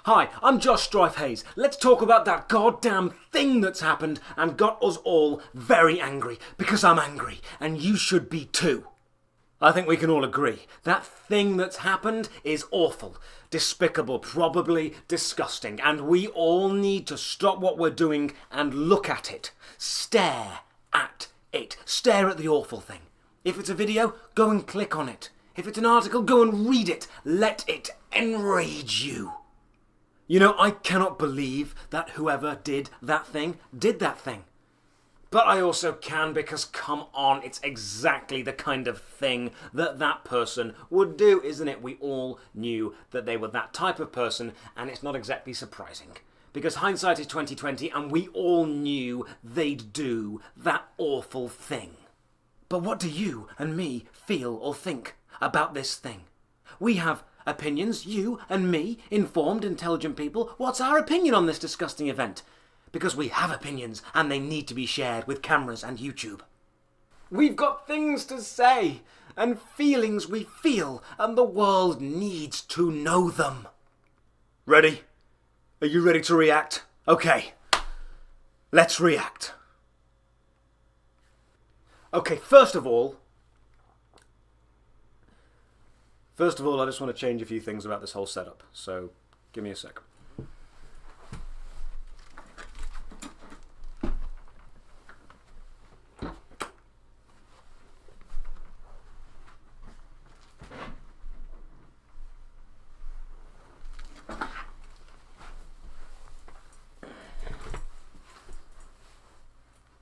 Hi, I'm Josh Strife Hayes. Let's talk about that goddamn thing that's happened and got us all very angry, because I'm angry, and you should be too. I think we can all agree that thing that's happened is awful, despicable, probably disgusting, and we all need to stop what we're doing and look at it. Stare at it. Stare at the awful thing. If it's a video, go and click on it. If it's an article, go and read it. Let it enrage you. You know, I cannot believe that whoever did that thing. But I also can, because come on, it's exactly the kind of thing that that person would do, isn't it? We all knew that they were that type of person, and it's not exactly surprising. Because hindsight is 20/20, and we all knew they'd do that awful thing. But what do you and me feel or think about this thing? We have opinions, you and me, informed, intelligent people. What's our opinion on this disgusting event? Because we have opinions, and they need to be shared with cameras and YouTube. We've got things to say, and feelings we feel, and the world needs to know them. Ready? Are you ready to react? Okay, let's react. Okay, first of all, I just want to change a few things about this whole setup, so give me a sec.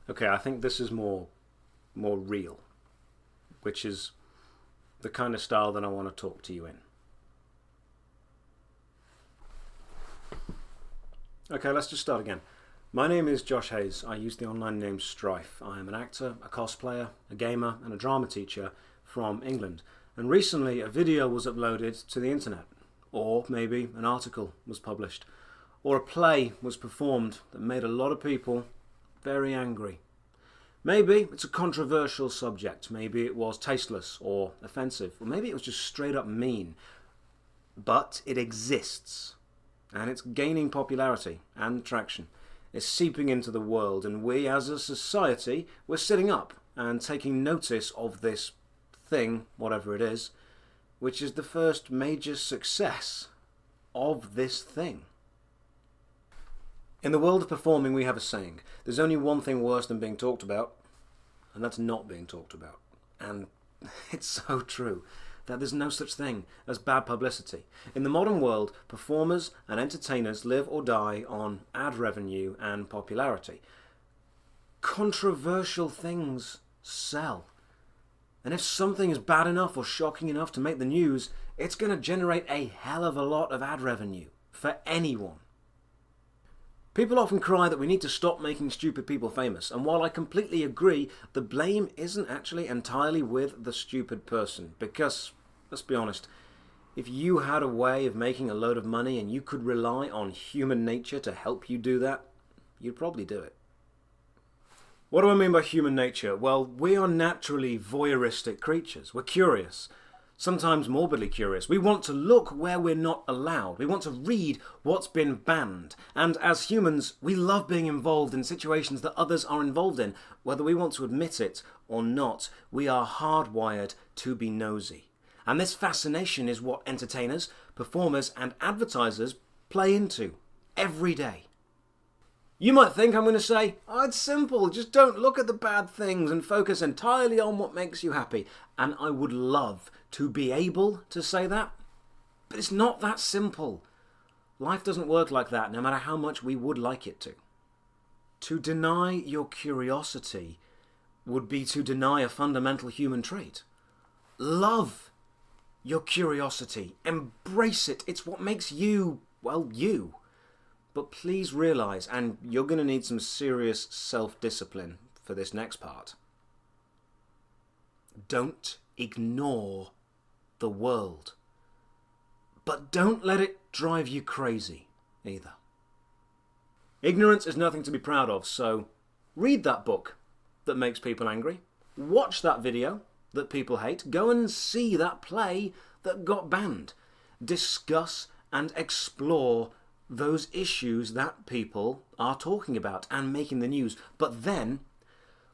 Okay, I think this is more real, which is the kind of style that I want to talk to you in. Okay, let's just start again. My name is Josh Hayes. I use the online name Strife. I am an actor, a cosplayer, a gamer, and a drama teacher from England. And recently a video was uploaded to the internet, or maybe an article was published, or a play was performed that made a lot of people very angry. Maybe it's a controversial subject, maybe it was tasteless or offensive, or maybe it was just straight up mean. But it exists, and it's gaining popularity and traction. It's seeping into the world, and we as a society, we're sitting up and taking notice of this thing, whatever it is, which is the first major success of this thing. In the world of performing, we have a saying, there's only one thing worse than being talked about, and that's not being talked about. And it's so true, that there's no such thing as bad publicity. In the modern world, performers and entertainers live or die on ad revenue and popularity. Controversial things sell. And if something is bad enough or shocking enough to make the news, it's going to generate a hell of a lot of ad revenue for anyone. People often cry that we need to stop making stupid people famous, and while I completely agree, the blame isn't actually entirely with the stupid person, because, let's be honest, if you had a way of making a load of money and you could rely on human nature to help you do that, you'd probably do it. What do I mean by human nature? Well, we are naturally voyeuristic creatures. We're curious. Sometimes morbidly curious. We want to look where we're not allowed. We want to read what's been banned. And as humans, we love being involved in situations that others are involved in. Whether we want to admit it or not, we are hardwired to be nosy. And this fascination is what entertainers, performers, and advertisers play into every day. You might think I'm going to say, oh, it's simple, just don't look at the bad things and focus entirely on what makes you happy. And I would love to be able to say that, but it's not that simple. Life doesn't work like that, no matter how much we would like it to. To deny your curiosity would be to deny a fundamental human trait. Love your curiosity, embrace it, it's what makes you, well, you. But please realise, and you're going to need some serious self-discipline for this next part, don't ignore the world. But don't let it drive you crazy either. Ignorance is nothing to be proud of, so read that book that makes people angry, watch that video that people hate, go and see that play that got banned, discuss and explore those issues that people are talking about and making the news, but then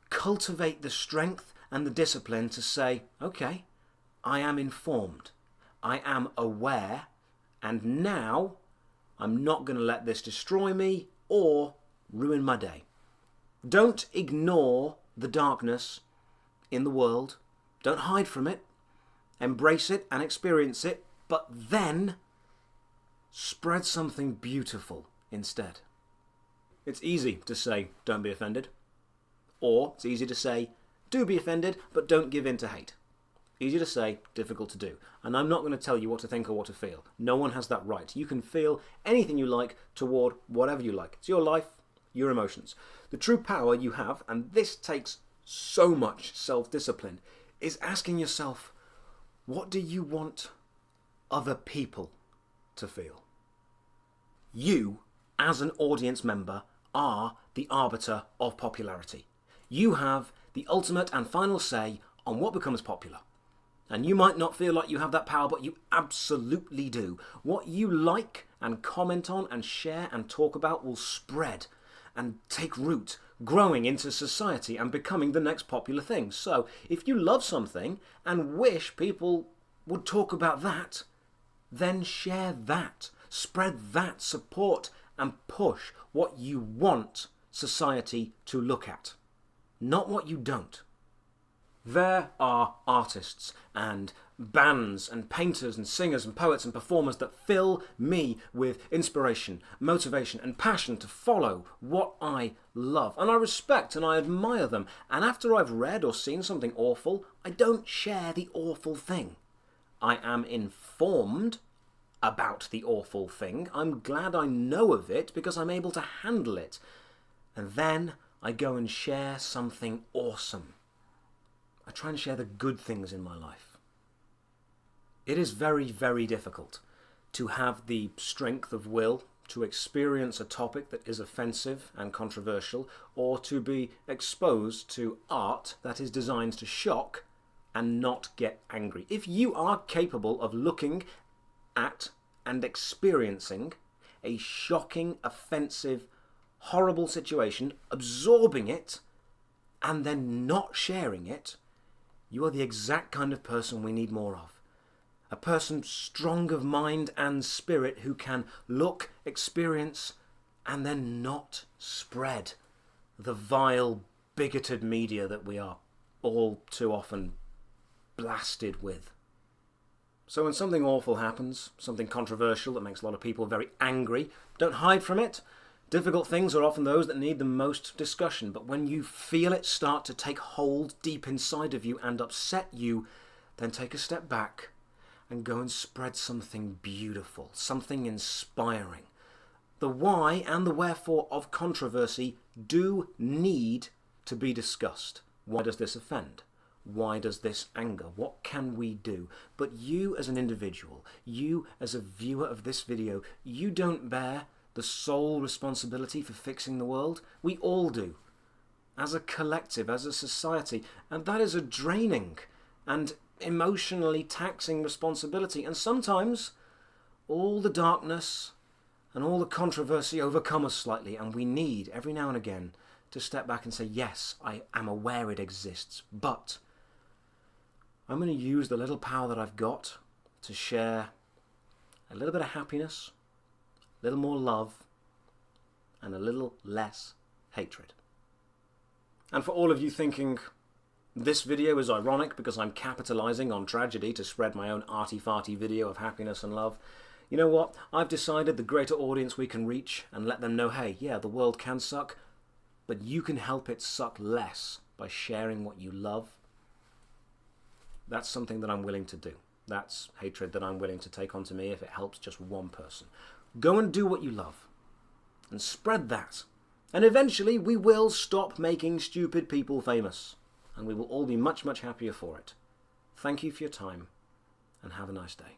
cultivate the strength and the discipline to say, okay, I am informed, I am aware, and now I'm not going to let this destroy me or ruin my day. Don't ignore the darkness in the world. Don't hide from it. Embrace it and experience it, but then spread something beautiful instead. It's easy to say, don't be offended. Or it's easy to say, do be offended, but don't give in to hate. Easy to say, difficult to do. And I'm not going to tell you what to think or what to feel. No one has that right. You can feel anything you like toward whatever you like. It's your life, your emotions. The true power you have, and this takes so much self-discipline, is asking yourself, what do you want other people to feel? You, as an audience member, are the arbiter of popularity. You have the ultimate and final say on what becomes popular. And you might not feel like you have that power, but you absolutely do. What you like and comment on and share and talk about will spread and take root, growing into society and becoming the next popular thing. So if you love something and wish people would talk about that, then share that. Spread that, support and push what you want society to look at, not what you don't. There are artists and bands and painters and singers and poets and performers that fill me with inspiration, motivation and passion to follow what I love. And I respect and I admire them. And after I've read or seen something awful, I don't share the awful thing. I am informed about the awful thing. I'm glad I know of it because I'm able to handle it. And then I go and share something awesome. I try and share the good things in my life. It is very, very difficult to have the strength of will to experience a topic that is offensive and controversial, or to be exposed to art that is designed to shock and not get angry. If you are capable of looking at and experiencing a shocking, offensive, horrible situation, absorbing it, and then not sharing it, you are the exact kind of person we need more of. A person strong of mind and spirit who can look, experience, and then not spread the vile, bigoted media that we are all too often blasted with. So when something awful happens, something controversial that makes a lot of people very angry, don't hide from it. Difficult things are often those that need the most discussion, but when you feel it start to take hold deep inside of you and upset you, then take a step back and go and spread something beautiful, something inspiring. The why and the wherefore of controversy do need to be discussed. Why does this offend? Why does this anger? What can we do? But you as an individual, you as a viewer of this video, you don't bear the sole responsibility for fixing the world. We all do, as a collective, as a society, and that is a draining and emotionally taxing responsibility. And sometimes all the darkness and all the controversy overcome us slightly, and we need every now and again to step back and say, yes, I am aware it exists, but I'm going to use the little power that I've got to share a little bit of happiness, a little more love, and a little less hatred. And for all of you thinking this video is ironic because I'm capitalizing on tragedy to spread my own arty-farty video of happiness and love, you know what? I've decided the greater audience we can reach and let them know, hey, yeah, the world can suck, but you can help it suck less by sharing what you love. That's something that I'm willing to do. That's hatred that I'm willing to take onto me if it helps just one person. Go and do what you love and spread that. And eventually we will stop making stupid people famous and we will all be much, much happier for it. Thank you for your time and have a nice day.